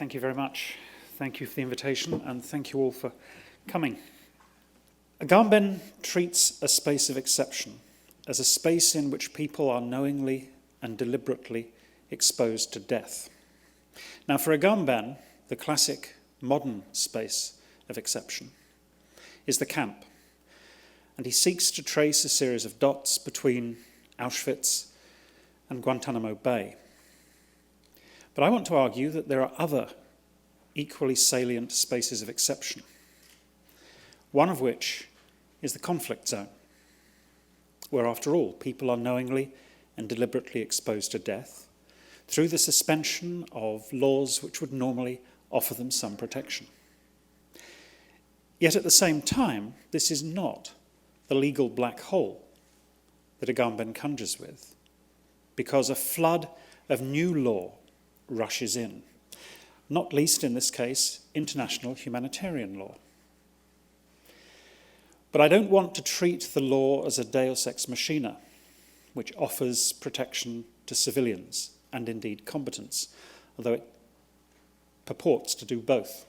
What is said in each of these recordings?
Thank you very much. Thank you for the invitation, and thank you all for coming. Agamben treats a space of exception as a space in which people are knowingly and deliberately exposed to death. Now, for Agamben, the classic modern space of exception is the camp, and he seeks to trace a series of dots between Auschwitz and Guantanamo Bay. But I want to argue that there are other equally salient spaces of exception, one of which is the conflict zone, where, after all, people are knowingly and deliberately exposed to death through the suspension of laws which would normally offer them some protection. Yet at the same time, this is not the legal black hole that Agamben conjures with, because a flood of new law rushes in, not least in this case, international humanitarian law. But I don't want to treat the law as a deus ex machina, which offers protection to civilians and indeed combatants, although it purports to do both.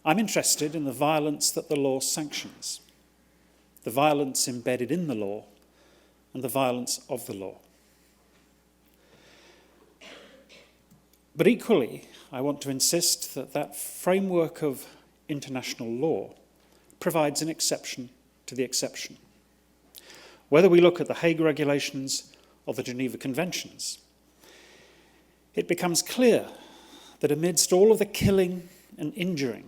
I'm interested in the violence that the law sanctions, the violence embedded in the law, and the violence of the law. But equally, I want to insist that that framework of international law provides an exception to the exception. Whether we look at the Hague Regulations or the Geneva Conventions, it becomes clear that amidst all of the killing and injuring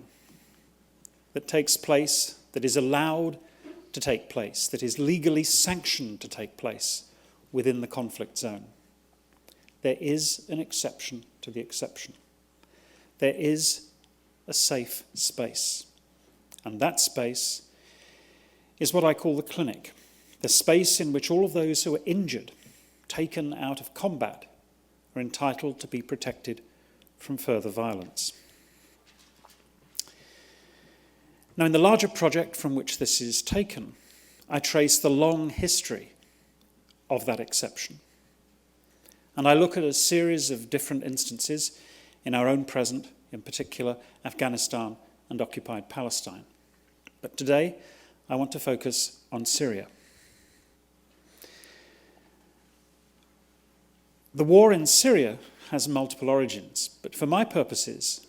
that takes place, that is allowed to take place, that is legally sanctioned to take place within the conflict zone, there is an exception to the exception. There is a safe space. And that space is what I call the clinic, the space in which all of those who are injured, taken out of combat, are entitled to be protected from further violence. Now, in the larger project from which this is taken, I trace the long history of that exception. And I look at a series of different instances in our own present, in particular Afghanistan and occupied Palestine. But today, I want to focus on Syria. The war in Syria has multiple origins, but for my purposes,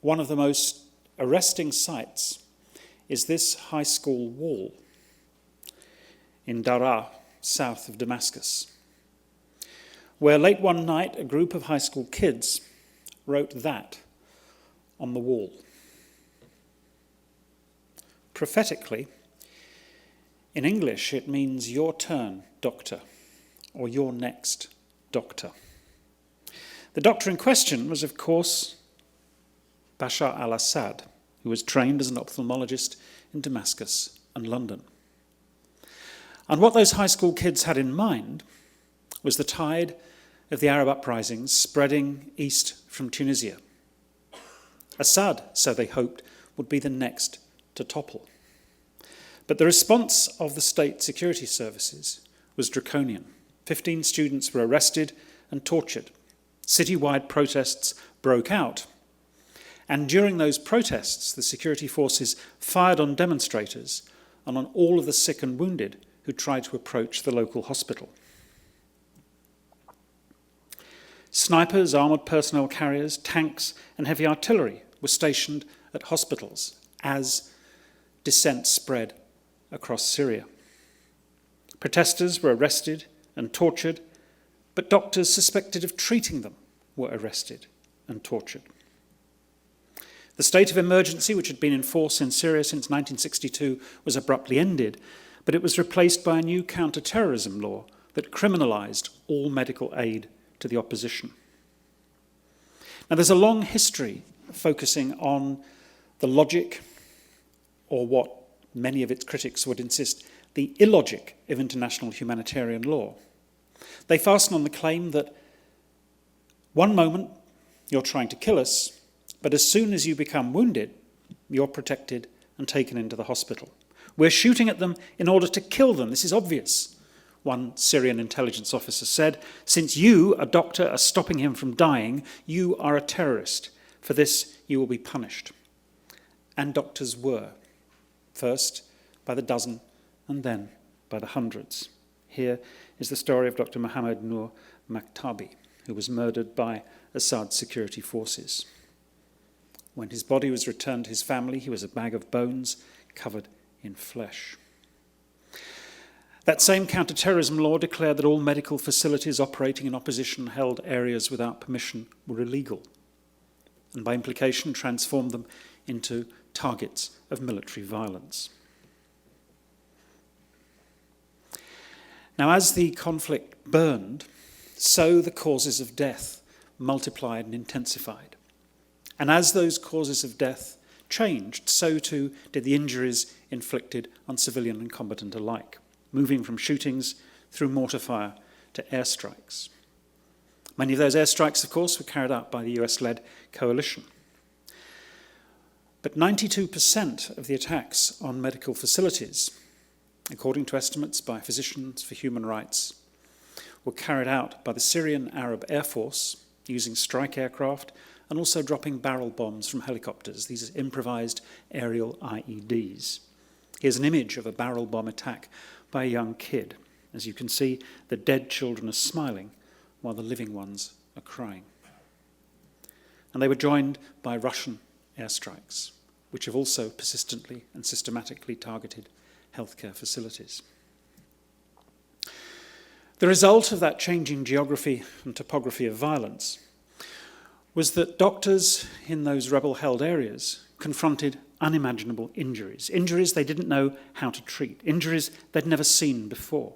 one of the most arresting sights is this high school wall in Daraa, south of Damascus, where late one night a group of high school kids wrote that on the wall. Prophetically, in English it means your turn, doctor, or your next doctor. The doctor in question was, of course, Bashar al-Assad, who was trained as an ophthalmologist in Damascus and London. And what those high school kids had in mind was the tide of the Arab uprisings spreading east from Tunisia. Assad, so they hoped, would be the next to topple. But the response of the state security services was draconian. 15 students were arrested and tortured. Citywide protests broke out. And during those protests, the security forces fired on demonstrators and on all of the sick and wounded who tried to approach the local hospital. Snipers, armoured personnel carriers, tanks and heavy artillery were stationed at hospitals as dissent spread across Syria. Protesters were arrested and tortured, but doctors suspected of treating them were arrested and tortured. The state of emergency, which had been in force in Syria since 1962, was abruptly ended, but it was replaced by a new counter-terrorism law that criminalised all medical aid to the opposition. Now, there's a long history focusing on the logic, or what many of its critics would insist, the illogic of international humanitarian law. They fasten on the claim that one moment you're trying to kill us, but as soon as you become wounded, you're protected and taken into the hospital. We're shooting at them in order to kill them. This is obvious. One Syrian intelligence officer said, "Since you, a doctor, are stopping him from dying, you are a terrorist. For this, you will be punished." And doctors were, first by the dozen and then by the hundreds. Here is the story of Dr. Mohammed Noor Maktabi, who was murdered by Assad's security forces. When his body was returned to his family, he was a bag of bones covered in flesh. That same counter-terrorism law declared that all medical facilities operating in opposition-held areas without permission were illegal, and by implication transformed them into targets of military violence. Now, as the conflict burned, so the causes of death multiplied and intensified. And as those causes of death changed, so too did the injuries inflicted on civilian and combatant alike, moving from shootings through mortar fire to airstrikes. Many of those airstrikes, of course, were carried out by the US-led coalition. But 92% of the attacks on medical facilities, according to estimates by Physicians for Human Rights, were carried out by the Syrian Arab Air Force using strike aircraft and also dropping barrel bombs from helicopters. These are improvised aerial IEDs. Here's an image of a barrel bomb attack by a young kid. As you can see, the dead children are smiling while the living ones are crying. And they were joined by Russian airstrikes, which have also persistently and systematically targeted healthcare facilities. The result of that changing geography and topography of violence was that doctors in those rebel-held areas confronted unimaginable injuries, injuries they didn't know how to treat, injuries they'd never seen before.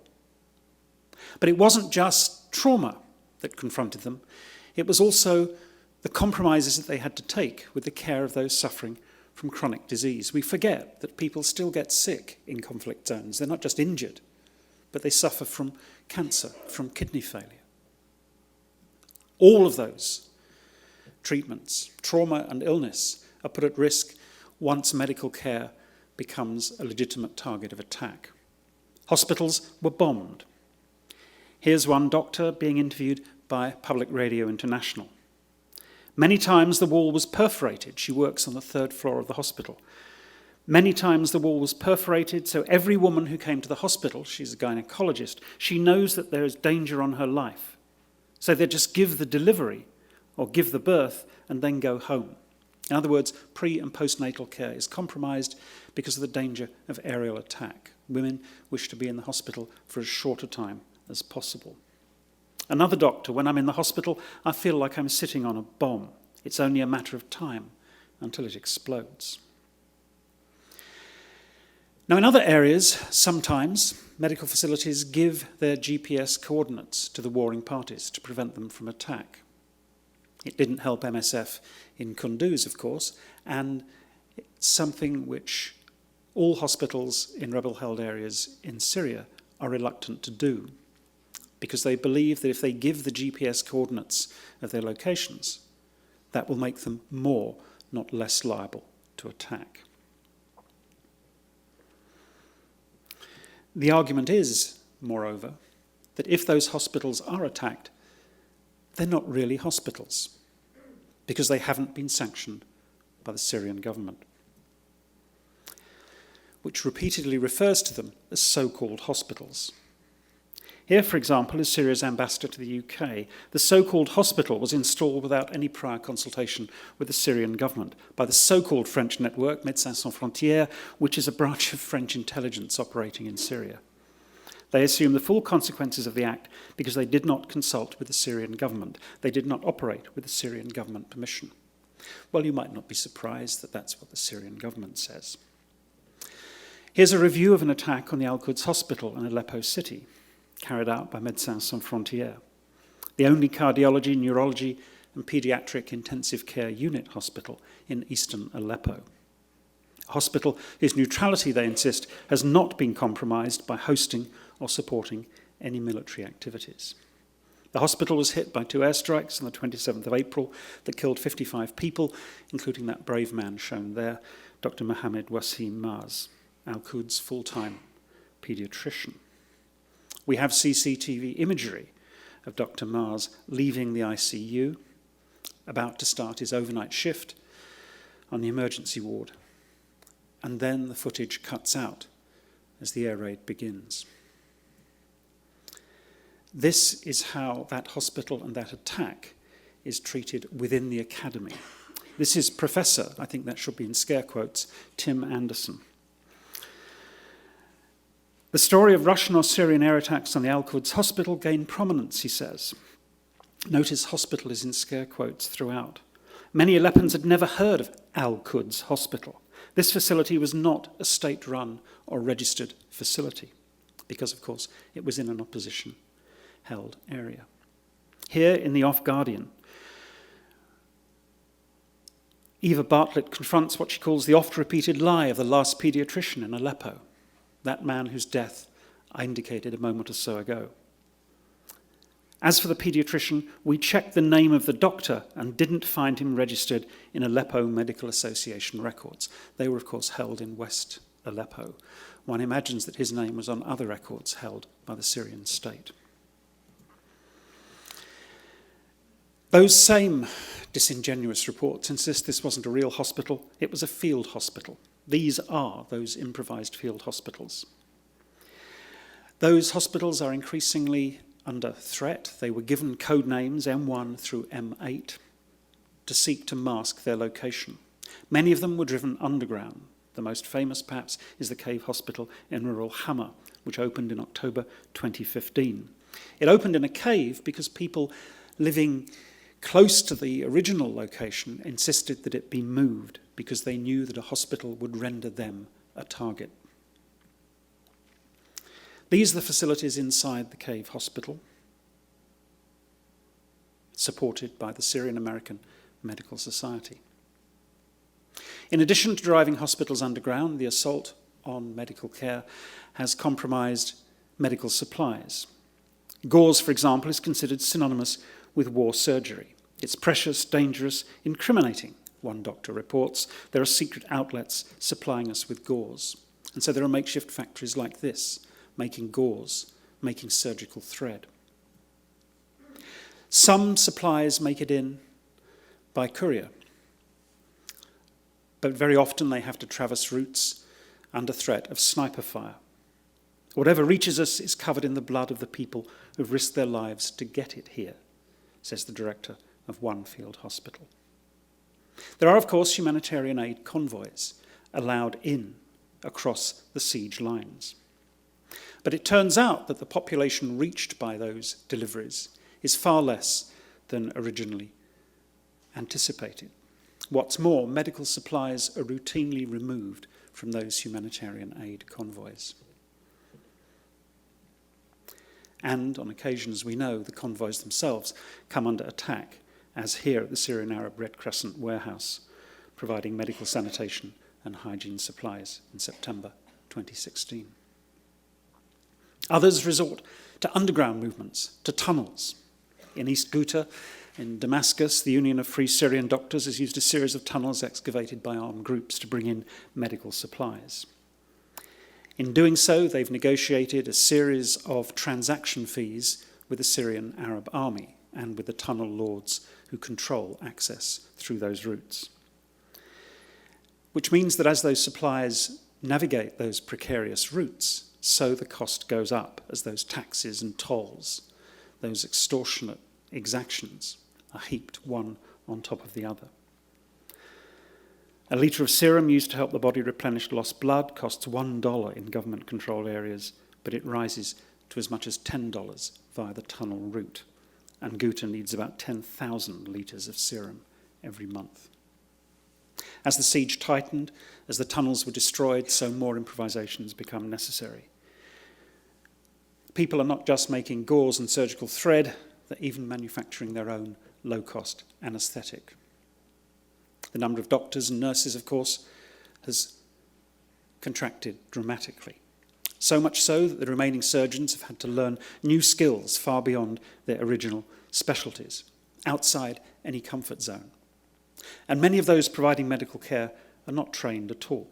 But it wasn't just trauma that confronted them, it was also the compromises that they had to take with the care of those suffering from chronic disease. We forget that people still get sick in conflict zones. They're not just injured, but they suffer from cancer, from kidney failure. All of those treatments, trauma and illness, are put at risk once medical care becomes a legitimate target of attack. Hospitals were bombed. Here's one doctor being interviewed by Public Radio International. Many times the wall was perforated. She works on the 3rd floor of the hospital. Many times the wall was perforated, so every woman who came to the hospital, she's a gynecologist, she knows that there is danger on her life. So they just give the delivery or give the birth and then go home. In other words, pre- and postnatal care is compromised because of the danger of aerial attack. Women wish to be in the hospital for as short a time as possible. Another doctor, when I'm in the hospital, I feel like I'm sitting on a bomb. It's only a matter of time until it explodes. Now, in other areas, sometimes medical facilities give their GPS coordinates to the warring parties to prevent them from attack. It didn't help MSF in Kunduz, of course, and it's something which all hospitals in rebel-held areas in Syria are reluctant to do, because they believe that if they give the GPS coordinates of their locations, that will make them more, not less liable to attack. The argument is, moreover, that if those hospitals are attacked, they're not really hospitals, because they haven't been sanctioned by the Syrian government, which repeatedly refers to them as so-called hospitals. Here, for example, is Syria's ambassador to the UK. The so-called hospital was installed without any prior consultation with the Syrian government by the so-called French network, Médecins Sans Frontières, which is a branch of French intelligence operating in Syria. They assume the full consequences of the act because they did not consult with the Syrian government. They did not operate with the Syrian government permission. Well, you might not be surprised that that's what the Syrian government says. Here's a review of an attack on the Al-Quds hospital in Aleppo city, carried out by Médecins Sans Frontières, the only cardiology, neurology and paediatric intensive care unit hospital in eastern Aleppo. A hospital whose neutrality, they insist, has not been compromised by hosting or supporting any military activities. The hospital was hit by 2 airstrikes on the 27th of April that killed 55 people, including that brave man shown there, Dr. Mohammed Wasim Maz, Al-Quds' full-time paediatrician. We have CCTV imagery of Dr. Mars leaving the ICU, about to start his overnight shift on the emergency ward. And then the footage cuts out as the air raid begins. This is how that hospital and that attack is treated within the academy. This is Professor, I think that should be in scare quotes, Tim Anderson. The story of Russian or Syrian air attacks on the Al-Quds hospital gained prominence, he says. Notice hospital is in scare quotes throughout. Many Aleppans had never heard of Al-Quds hospital. This facility was not a state-run or registered facility because, of course, it was in an opposition-held area. Here in the Off Guardian, Eva Bartlett confronts what she calls the oft-repeated lie of the last paediatrician in Aleppo, that man whose death I indicated a moment or so ago. As for the paediatrician, we checked the name of the doctor and didn't find him registered in Aleppo Medical Association records. They were, of course, held in West Aleppo. One imagines that his name was on other records held by the Syrian state. Those same disingenuous reports insist this wasn't a real hospital, it was a field hospital. These are those improvised field hospitals. Those hospitals are increasingly under threat. They were given code names M1 through M8 to seek to mask their location. Many of them were driven underground. The most famous, perhaps, is the cave hospital in rural Hama, which opened in October 2015. It opened in a cave because people living close to the original location insisted that it be moved because they knew that a hospital would render them a target. These are the facilities inside the cave hospital, supported by the Syrian American Medical Society. In addition to driving hospitals underground, the assault on medical care has compromised medical supplies. Gauze, for example, is considered synonymous with war surgery. It's precious, dangerous, incriminating, one doctor reports. There are secret outlets supplying us with gauze. And so there are makeshift factories like this, making gauze, making surgical thread. Some supplies make it in by courier, but very often they have to traverse routes under threat of sniper fire. Whatever reaches us is covered in the blood of the people who've risked their lives to get it here, says the director of one field hospital. There are, of course, humanitarian aid convoys allowed in across the siege lines. But it turns out that the population reached by those deliveries is far less than originally anticipated. What's more, medical supplies are routinely removed from those humanitarian aid convoys. And on occasion, as we know, the convoys themselves come under attack, as here at the Syrian Arab Red Crescent warehouse, providing medical sanitation and hygiene supplies in September 2016. Others resort to underground movements, to tunnels. In East Ghouta, in Damascus, the Union of Free Syrian Doctors has used a series of tunnels excavated by armed groups to bring in medical supplies. In doing so, they've negotiated a series of transaction fees with the Syrian Arab army and with the tunnel lords who control access through those routes. Which means that as those suppliers navigate those precarious routes, so the cost goes up as those taxes and tolls, those extortionate exactions, are heaped one on top of the other. A litre of serum used to help the body replenish lost blood costs $1 in government-controlled areas, but it rises to as much as $10 via the tunnel route. And Ghouta needs about 10,000 litres of serum every month. As the siege tightened, as the tunnels were destroyed, so more improvisations become necessary. People are not just making gauze and surgical thread, they're even manufacturing their own low-cost anaesthetic. The number of doctors and nurses, of course, has contracted dramatically. So much so that the remaining surgeons have had to learn new skills far beyond their original specialties, outside any comfort zone. And many of those providing medical care are not trained at all.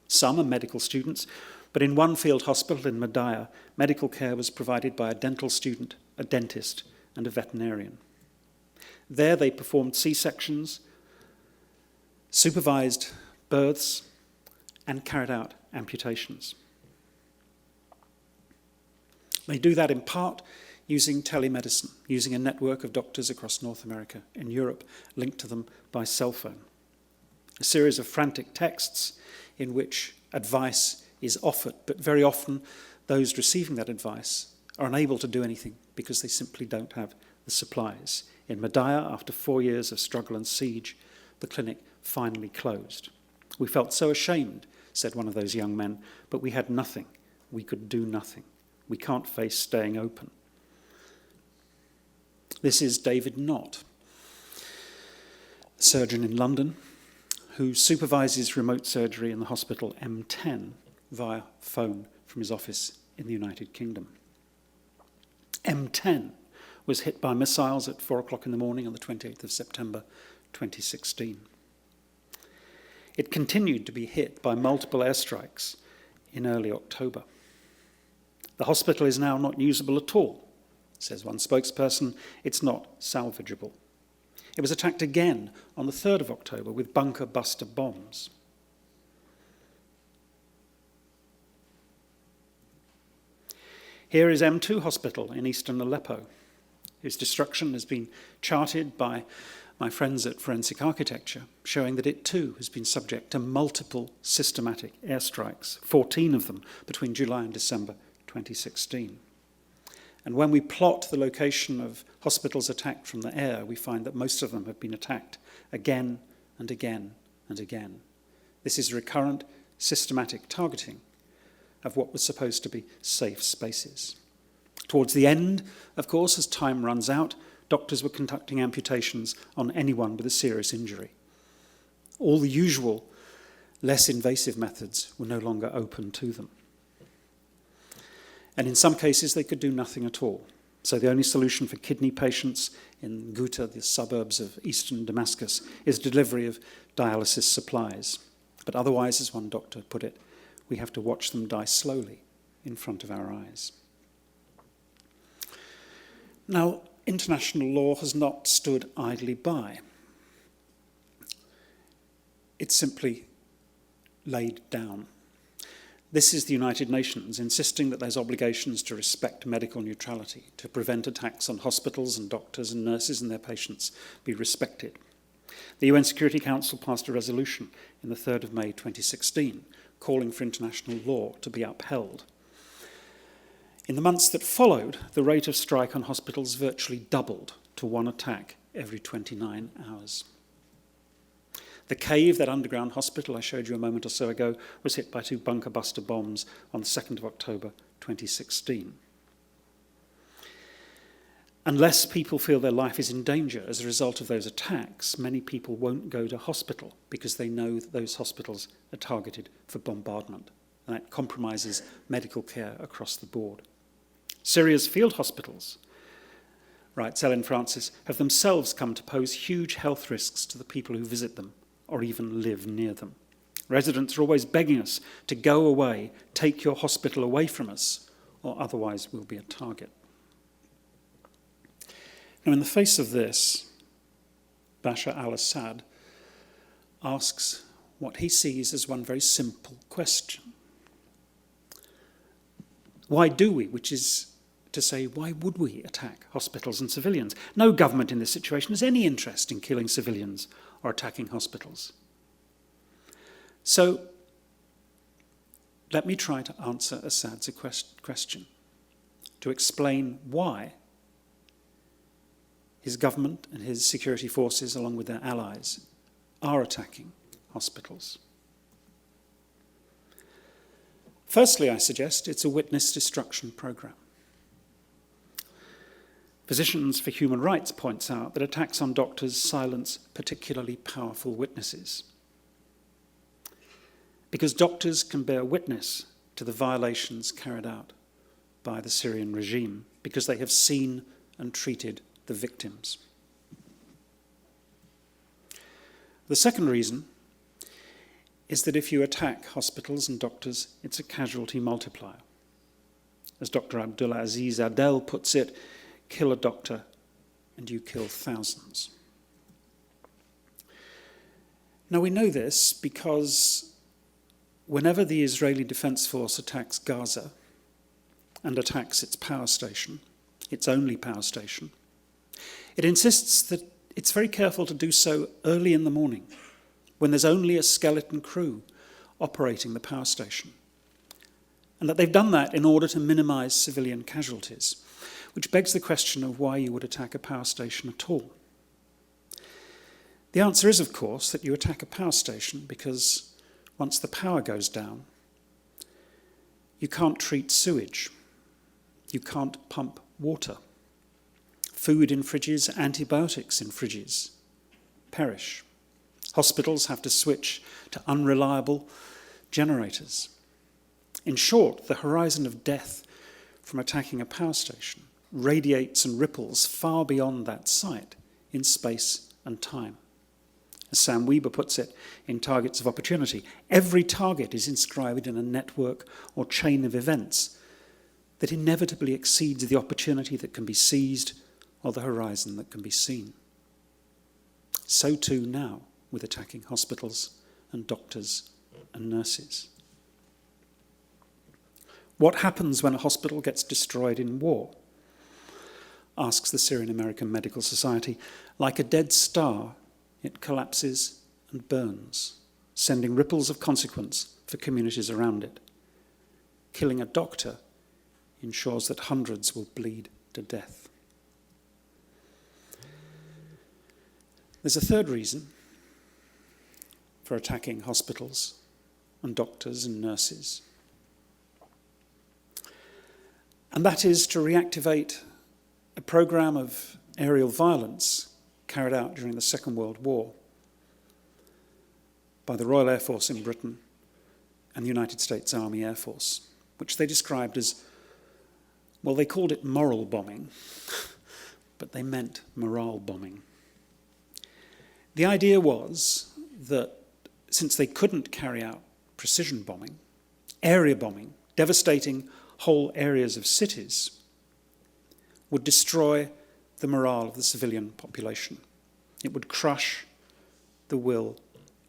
Some are medical students But in one field hospital in Madaya, medical care was provided by a dental student, a dentist, and a veterinarian. There they performed C-sections, supervised births, and carried out amputations. They do that in part using telemedicine, using a network of doctors across North America and Europe linked to them by cell phone. A series of frantic texts in which advice is offered, but very often those receiving that advice are unable to do anything because they simply don't have the supplies. In Madaya, after 4 years of struggle and siege, the clinic finally closed. "We felt so ashamed," said one of those young men, "but we had nothing. We could do nothing. We can't face staying open." This is David Knott, a surgeon in London, who supervises remote surgery in the hospital M10 via phone from his office in the United Kingdom. M10 was hit by missiles at 4 o'clock in the morning on the 28th of September 2016. It continued to be hit by multiple airstrikes in early October. "The hospital is now not usable at all," says one spokesperson. "It's not salvageable." It was attacked again on the 3rd of October with bunker buster bombs. Here is M2 Hospital in eastern Aleppo. Its destruction has been charted by my friends at Forensic Architecture, showing that it too has been subject to multiple systematic airstrikes, 14 of them between July and December 2016. And when we plot the location of hospitals attacked from the air, we find that most of them have been attacked again and again and again. This is recurrent, systematic targeting of what was supposed to be safe spaces. Towards the end, of course, as time runs out, doctors were conducting amputations on anyone with a serious injury. All the usual, less invasive methods were no longer open to them. And in some cases, they could do nothing at all. So the only solution for kidney patients in Ghouta, the suburbs of eastern Damascus, is delivery of dialysis supplies. But otherwise, as one doctor put it, we have to watch them die slowly in front of our eyes. Now, international law has not stood idly by. It's simply laid down. This is the United Nations insisting that there's obligations to respect medical neutrality, to prevent attacks on hospitals and doctors and nurses and their patients be respected. The UN Security Council passed a resolution in the 3rd of May 2016 calling for international law to be upheld. In the months that followed, the rate of strike on hospitals virtually doubled to one attack every 29 hours. The Cave, that underground hospital I showed you a moment or so ago, was hit by 2 bunker buster bombs on the 2nd of October 2016. Unless people feel their life is in danger as a result of those attacks, many people won't go to hospital because they know that those hospitals are targeted for bombardment. And that compromises medical care across the board. Syria's field hospitals, writes Ellen Francis, have themselves come to pose huge health risks to the people who visit them or even live near them. Residents are always begging us to go away, take your hospital away from us, or otherwise we'll be a target. Now, in the face of this, Bashar al-Assad asks what he sees as one very simple question. Why do we, which is to say, why would we attack hospitals and civilians? No government in this situation has any interest in killing civilians or attacking hospitals. So, let me try to answer Assad's question, to explain why his government and his security forces, along with their allies, are attacking hospitals. Firstly, I suggest it's a witness destruction program. Physicians for Human Rights points out that attacks on doctors silence particularly powerful witnesses, because doctors can bear witness to the violations carried out by the Syrian regime, because they have seen and treated the victims. The second reason is that if you attack hospitals and doctors, it's a casualty multiplier. As Dr. Abdulaziz Adel puts it, kill a doctor and you kill thousands. Now we know this because whenever the Israeli Defense Force attacks Gaza and attacks its power station, its only power station, it insists that it's very careful to do so early in the morning, when there's only a skeleton crew operating the power station, and that they've done that in order to minimize civilian casualties, which begs the question of why you would attack a power station at all. The answer is, of course, that you attack a power station because once the power goes down, you can't treat sewage, you can't pump water. Food in fridges, antibiotics in fridges perish. Hospitals have to switch to unreliable generators. In short, the horizon of death from attacking a power station radiates and ripples far beyond that site in space and time. As Sam Weber puts it in Targets of Opportunity, every target is inscribed in a network or chain of events that inevitably exceeds the opportunity that can be seized or the horizon that can be seen. So too now with attacking hospitals and doctors and nurses. What happens when a hospital gets destroyed in war? Asks the Syrian American Medical Society. Like a dead star, it collapses and burns, sending ripples of consequence for communities around it. Killing a doctor ensures that hundreds will bleed to death. There's a third reason for attacking hospitals and doctors and nurses. And that is to reactivate a program of aerial violence carried out during the Second World War by the Royal Air Force in Britain and the United States Army Air Force, which they described as, well, they called it moral bombing, but they meant morale bombing. The idea was that since they couldn't carry out precision bombing, area bombing, devastating whole areas of cities, would destroy the morale of the civilian population. It would crush the will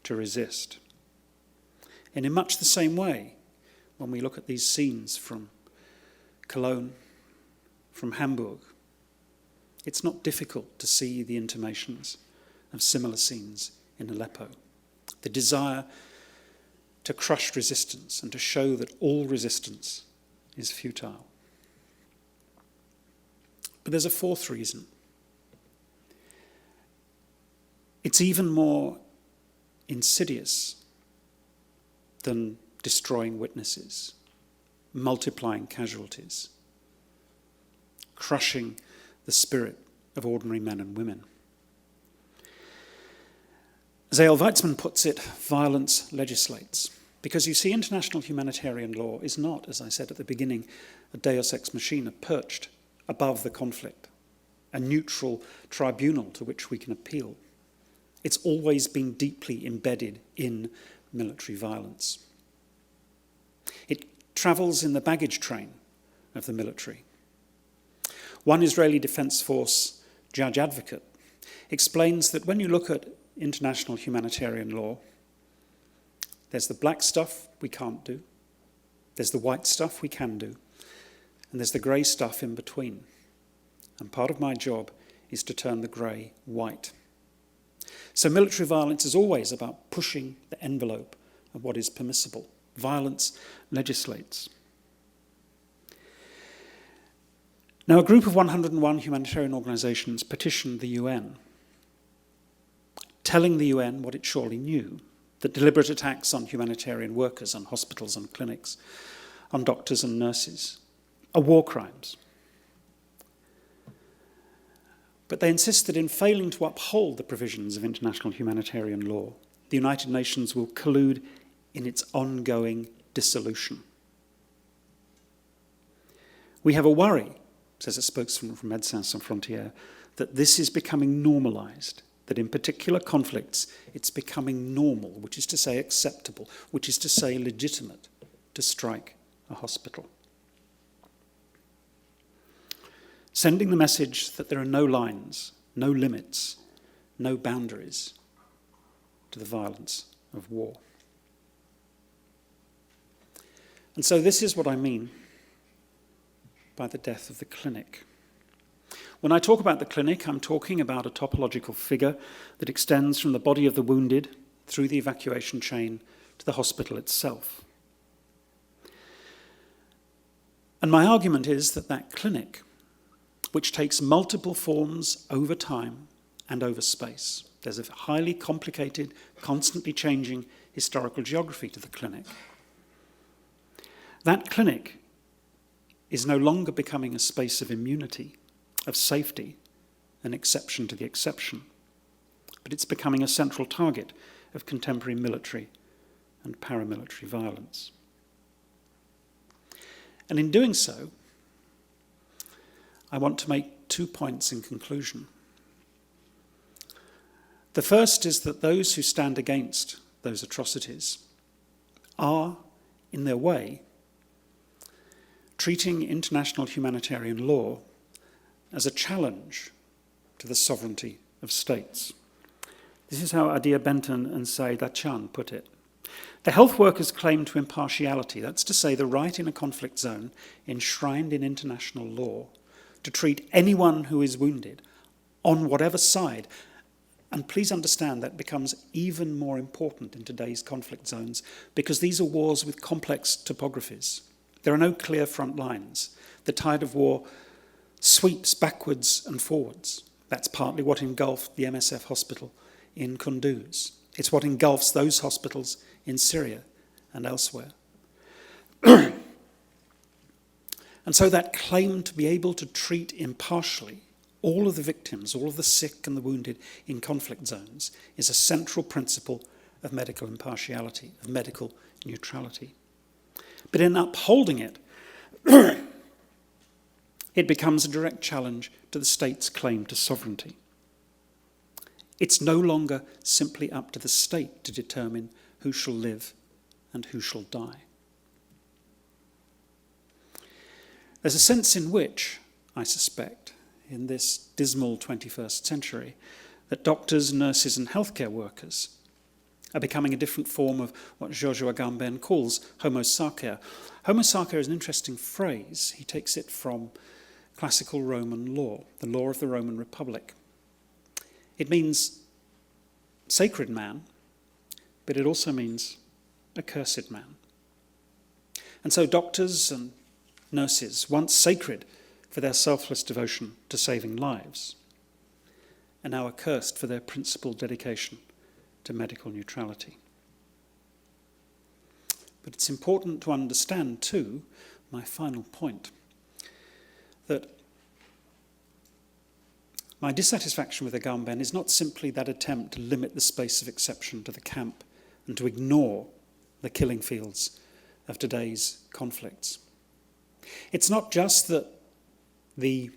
to resist. And in much the same way, when we look at these scenes from Cologne, from Hamburg, it's not difficult to see the intimations of similar scenes in Aleppo. The desire to crush resistance and to show that all resistance is futile. But there's a fourth reason. It's even more insidious than destroying witnesses, multiplying casualties, crushing the spirit of ordinary men and women. As A.L. Weizmann puts it, violence legislates. Because you see, international humanitarian law is not, as I said at the beginning, a deus ex machina perched above the conflict, a neutral tribunal to which we can appeal. It's always been deeply embedded in military violence. It travels in the baggage train of the military. One Israeli Defense Force judge advocate explains that when you look at international humanitarian law, there's the black stuff we can't do, there's the white stuff we can do, and there's the grey stuff in between. And part of my job is to turn the grey white. So military violence is always about pushing the envelope of what is permissible. Violence legislates. Now, a group of 101 humanitarian organisations petitioned the UN, telling the UN what it surely knew, that deliberate attacks on humanitarian workers, on hospitals and clinics, on doctors and nurses, are war crimes. But they insist that in failing to uphold the provisions of international humanitarian law, the United Nations will collude in its ongoing dissolution. We have a worry, says a spokesman from Médecins Sans Frontières, that this is becoming normalised that in particular conflicts it's becoming normal, which is to say acceptable, which is to say legitimate, to strike a hospital. Sending the message that there are no lines, no limits, no boundaries to the violence of war. And so this is what I mean by the death of the clinic. When I talk about the clinic, I'm talking about a topological figure that extends from the body of the wounded through the evacuation chain to the hospital itself. And my argument is that that clinic, which takes multiple forms over time and over space, there's a highly complicated, constantly changing historical geography to the clinic. That clinic is no longer becoming a space of immunity, of safety, an exception to the exception, but it's becoming a central target of contemporary military and paramilitary violence. And in doing so, I want to make 2 points in conclusion. The first is that those who stand against those atrocities are, in their way, treating international humanitarian law as a challenge to the sovereignty of states. This is how Adia Benton and Saeed Chan put it. The health workers claim to impartiality, that's to say the right in a conflict zone enshrined in international law to treat anyone who is wounded on whatever side. And please understand that becomes even more important in today's conflict zones because these are wars with complex topographies. There are no clear front lines. The tide of war sweeps backwards and forwards. That's partly what engulfed the MSF hospital in Kunduz. It's what engulfs those hospitals in Syria and elsewhere. And so that claim to be able to treat impartially all of the victims, all of the sick and the wounded in conflict zones is a central principle of medical impartiality, of medical neutrality. But in upholding it, it becomes a direct challenge to the state's claim to sovereignty. It's no longer simply up to the state to determine who shall live and who shall die. There's a sense in which, I suspect, in this dismal 21st century, that doctors, nurses and healthcare workers are becoming a different form of what Giorgio Agamben calls homo sacer. Homo sacer is an interesting phrase. He takes it from classical Roman law, the law of the Roman Republic. It means sacred man, but it also means accursed man. And so doctors and nurses, once sacred for their selfless devotion to saving lives, are now accursed for their principled dedication to medical neutrality. But it's important to understand, too, my final point, that my dissatisfaction with Agamben is not simply that attempt to limit the space of exception to the camp and to ignore the killing fields of today's conflicts. It's not just that the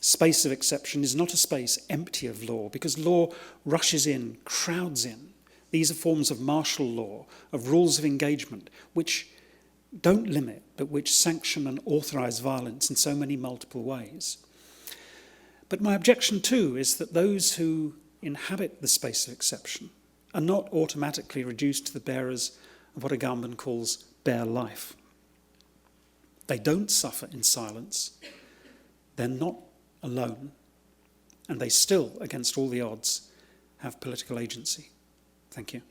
space of exception is not a space empty of law, because law rushes in, crowds in. These are forms of martial law, of rules of engagement, which don't limit, but which sanction and authorize violence in so many multiple ways. But my objection, too, is that those who inhabit the space of exception are not automatically reduced to the bearers of what Agamben calls bare life. They don't suffer in silence. They're not alone. And they still, against all the odds, have political agency. Thank you.